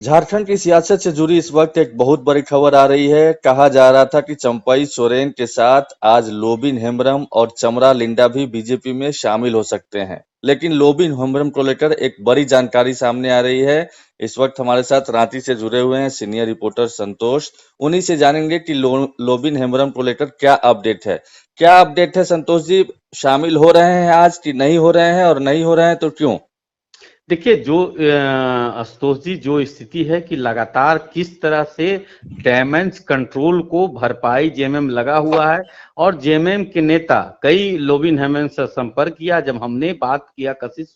झारखंड की सियासत से जुड़ी इस वक्त एक बहुत बड़ी खबर आ रही है। कहा जा रहा था कि चंपई सोरेन के साथ आज लोबिन हेम्ब्रम और चमरा लिंडा भी बीजेपी में शामिल हो सकते हैं। लेकिन लोबिन हेम्ब्रम को लेकर एक बड़ी जानकारी सामने आ रही है। इस वक्त हमारे साथ रांची से जुड़े हुए हैं सीनियर रिपोर्टर संतोष। उन्हीं से जानेंगे कि लोबिन हेम्ब्रम को लेकर क्या अपडेट है। क्या अपडेट है संतोष जी? शामिल हो रहे हैं आज कि नहीं हो रहे हैं, और नहीं हो रहे हैं तो क्यों? देखिए जो आशुतोष जी, जो स्थिति है कि लगातार किस तरह से डैमेज कंट्रोल को भरपाई जेएमएम लगा हुआ है और जेएमएम के नेता कई लोबिन हेमंत से संपर्क किया। जब हमने बात किया कशिश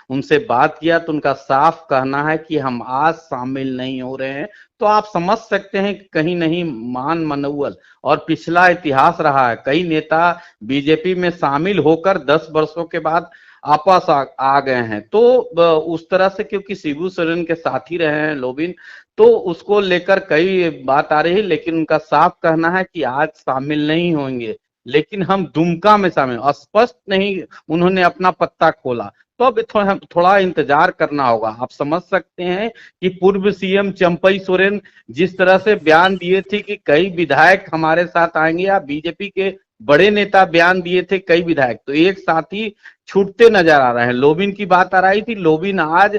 उनसे बात किया तो उनका साफ कहना है कि हम आज शामिल नहीं हो रहे हैं। तो आप समझ सकते हैं कि कहीं नहीं मान मनौवल और पिछला इतिहास रहा है। कई नेता बीजेपी में शामिल होकर 10 वर्षों के बाद आपस आ गए हैं। तो उस तरह से क्योंकि शिबू सोरेन के साथी रहे हैं लोबिन, तो उसको लेकर कई बात आ रही है। लेकिन उनका साफ कहना है कि आज शामिल नहीं होंगे, लेकिन हम दुमका में शामिल, स्पष्ट नहीं उन्होंने अपना पत्ता खोला। तो अब थोड़ा इंतजार करना होगा। आप समझ सकते हैं कि पूर्व सीएम चंपई सोरेन जिस तरह से बयान दिए थे कि कई विधायक हमारे साथ आएंगे, या बीजेपी के बड़े नेता बयान दिए थे कई विधायक, तो एक साथी छूटते नजर आ रहे हैं। लोबिन की बात आ रही थी, लोबिन आज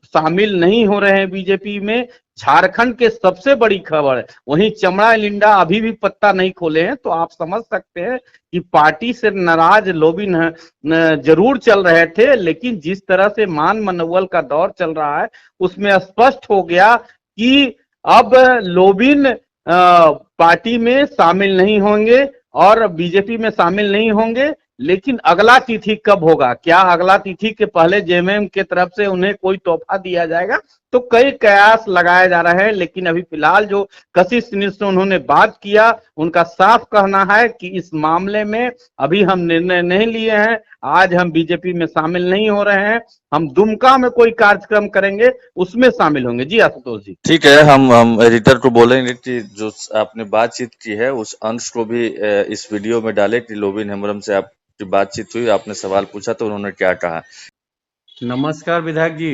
शामिल नहीं हो रहे हैं बीजेपी में। झारखंड के सबसे बड़ी खबर है। वहीं चमड़ा लिंडा अभी भी पत्ता नहीं खोले हैं। तो आप समझ सकते हैं कि पार्टी से नाराज लोबिन जरूर चल रहे थे, लेकिन जिस तरह से मान मनोवल का दौर चल रहा है उसमें स्पष्ट हो गया कि अब लोबिन पार्टी में शामिल नहीं होंगे और बीजेपी में शामिल नहीं होंगे। लेकिन अगला तिथि कब होगा, क्या अगला तिथि के पहले जेएमएम के तरफ से उन्हें कोई तोहफा दिया जाएगा, तो कई कयास लगाए जा रहे हैं। लेकिन अभी फिलहाल जो कशिश से उन्होंने बात किया, उनका साफ कहना है कि इस मामले में अभी हम निर्णय नहीं लिए हैं, आज हम बीजेपी में शामिल नहीं हो रहे हैं, हम दुमका में कोई कार्यक्रम करेंगे उसमें शामिल होंगे। जी आशुतोष जी। ठीक है, हम एडिटर को बोलेंगे कि जो आपने बातचीत की है उस अंश को भी इस वीडियो में डाले कि लोबिन हेम्ब्रम से आपकी बातचीत हुई, आपने सवाल पूछा तो उन्होंने क्या कहा। नमस्कार विधायक जी।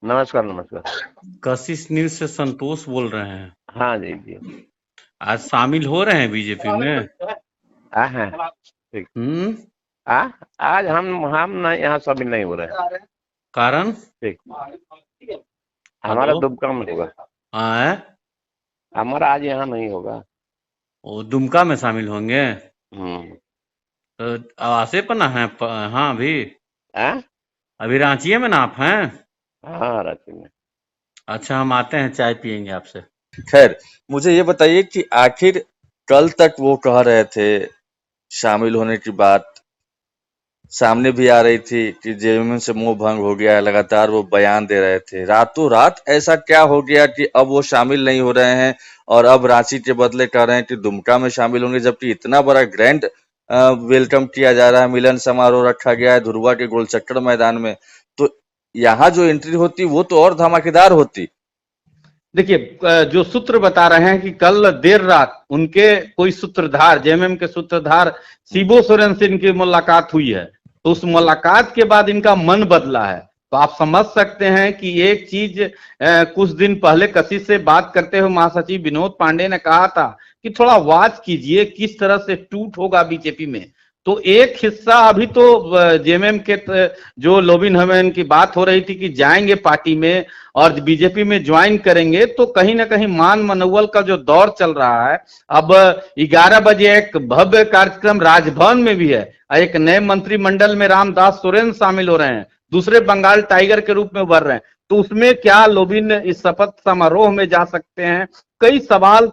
नमस्कार नमस्कार। कशिश न्यूज से संतोष बोल रहे हैं। हाँ जी जी। आज शामिल हो रहे हैं बीजेपी में? हैं ठीक। आज हम नहीं, यहाँ शामिल नहीं हो रहे हैं। कारण? ठीक, हमारा दुमका में होगा। हमारा आज यहाँ नहीं होगा। वो दुमका में शामिल होंगे? तो आवासे पर ना है? हाँ अभी रांची में ना आप हैं? हाँ रांची में। अच्छा, हम आते हैं, चाय पियेंगे आपसे। खैर, मुझे ये बताइए कि आखिर कल तक वो कह रहे थे शामिल होने की बात, सामने भी आ रही थी कि जेएमएम से मोह भंग हो गया है, लगातार वो बयान दे रहे थे। रातों रात ऐसा क्या हो गया कि अब वो शामिल नहीं हो रहे हैं और अब रांची के बदले कह रहे हैं कि दुमका में शामिल होंगे, जबकि इतना बड़ा ग्रैंड वेलकम किया जा रहा है, मिलन समारोह रखा गया है धुर्वा के गोलचक्कर मैदान में, तो यहाँ जो एंट्री होती वो तो और धमाकेदार होती। देखिए जो सूत्र बता रहे हैं कि कल देर रात उनके कोई सूत्रधार, जेएमएम के सूत्रधार शिबू सोरेन से इनकी मुलाकात हुई है, तो उस मुलाकात के बाद इनका मन बदला है। तो आप समझ सकते हैं कि एक चीज कुछ दिन पहले कशिश से बात करते हुए महासचिव विनोद पांडे ने कहा था कि थोड़ा वॉच कीजिए किस तरह से टूट होगा बीजेपी में। तो एक हिस्सा अभी तो जेएमएम के जो लोबिन हेम्ब्रम की बात हो रही थी कि जाएंगे पार्टी में और बीजेपी में ज्वाइन करेंगे, तो कहीं ना कहीं मान मनोवल का जो दौर चल रहा है। अब 11 बजे एक भव्य कार्यक्रम राजभवन में भी है। एक नए मंत्रिमंडल में रामदास सोरेन शामिल हो रहे हैं, दूसरे बंगाल टाइगर के रूप में उभर रहे हैं। तो उसमें क्या लोबिन इस शपथ समारोह में जा सकते हैं? कई सवाल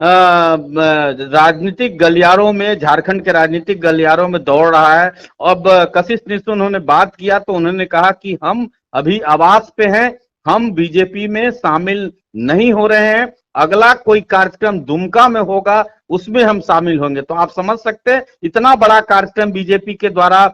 राजनीतिक गलियारों में, झारखंड के राजनीतिक गलियारों में दौड़ रहा है। अब कशिश से उन्होंने बात किया तो उन्होंने कहा कि हम अभी आवास पे हैं, हम बीजेपी में शामिल नहीं हो रहे हैं, अगला कोई कार्यक्रम दुमका में होगा उसमें हम शामिल होंगे। तो आप समझ सकते हैं इतना बड़ा कार्यक्रम बीजेपी के द्वारा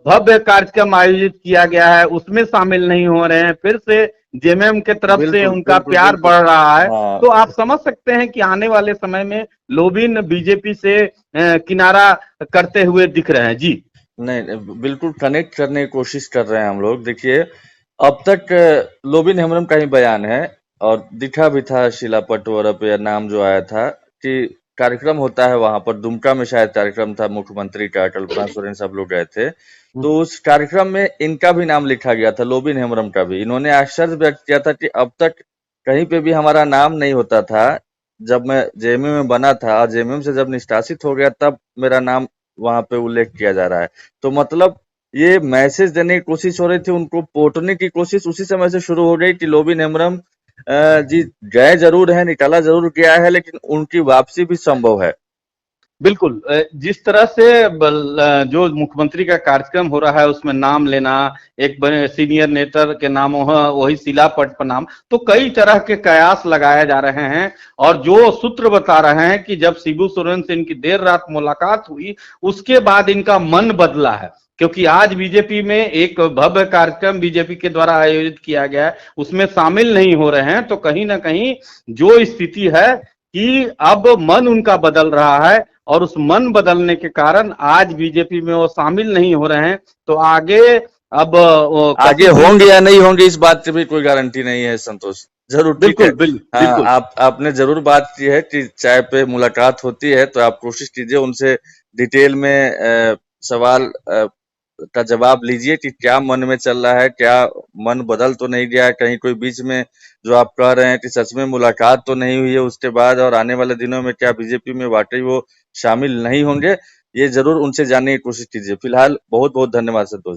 भव्य कार्यक्रम आयोजित किया गया है, उसमें शामिल नहीं हो रहे हैं। फिर से जेएमएम के तरफ से उनका प्यार बढ़ रहा है। तो आप समझ सकते हैं कि आने वाले समय में लोबिन बीजेपी से किनारा करते हुए दिख रहे हैं। जी नहीं, बिल्कुल कनेक्ट करने की कोशिश कर रहे हैं हम लोग। देखिए, अब तक लोबिन हेम्ब्रम का ही बयान है और दिखा भी था शीला पटवार पे नाम जो आया था कि कार्यक्रम होता है वहां पर, दुमका में शायद कार्यक्रम था मुख्यमंत्री का, कल्पना सोरेन सब लोग गए थे, तो उस कार्यक्रम में इनका भी नाम लिखा गया था, लोबिन हेम्ब्रम का भी। इन्होंने आश्चर्य व्यक्त किया था कि अब तक कहीं पे भी हमारा नाम नहीं होता था, जब मैं जेएमयू में बना था और जेएमयू से जब निष्कासित हो गया तब मेरा नाम वहां पे उल्लेख किया जा रहा है। तो मतलब ये मैसेज देने की कोशिश हो रही थी, उनको पोटने की कोशिश उसी समय से शुरू हो गई कि लोबिन हेम्ब्रम जी गए जरूर है, निकाला जरूर गया है, लेकिन उनकी वापसी भी संभव है। बिल्कुल, जिस तरह से जो मुख्यमंत्री का कार्यक्रम हो रहा है उसमें नाम लेना, एक बड़े सीनियर नेता के नाम वही शिलापट पर नाम, तो कई तरह के कयास लगाए जा रहे हैं। और जो सूत्र बता रहे हैं कि जब शिबू सोरेन से इनकी देर रात मुलाकात हुई उसके बाद इनका मन बदला है, क्योंकि आज बीजेपी में एक भव्य कार्यक्रम बीजेपी के द्वारा आयोजित किया गया है, उसमें शामिल नहीं हो रहे हैं। तो कहीं ना कहीं जो स्थिति है कि अब मन उनका बदल रहा है, और उस मन बदलने के कारण आज बीजेपी में वो शामिल नहीं हो रहे हैं। तो आगे अब आगे होंगे या नहीं होंगे इस बात की भी कोई गारंटी नहीं है संतोष। जरूर, ठीक है। बिल्कुल। आपने जरूर बात की है कि चाय पे मुलाकात होती है तो आप कोशिश कीजिए उनसे डिटेल में सवाल का जवाब लीजिए कि क्या मन में चल रहा है, क्या मन बदल तो नहीं गया है, कहीं कोई बीच में जो आप कह रहे हैं कि सच में मुलाकात तो नहीं हुई है उसके बाद, और आने वाले दिनों में क्या बीजेपी में वाकई वो शामिल नहीं होंगे, ये जरूर उनसे जानने की कोशिश कीजिए। फिलहाल बहुत बहुत धन्यवाद संतोष।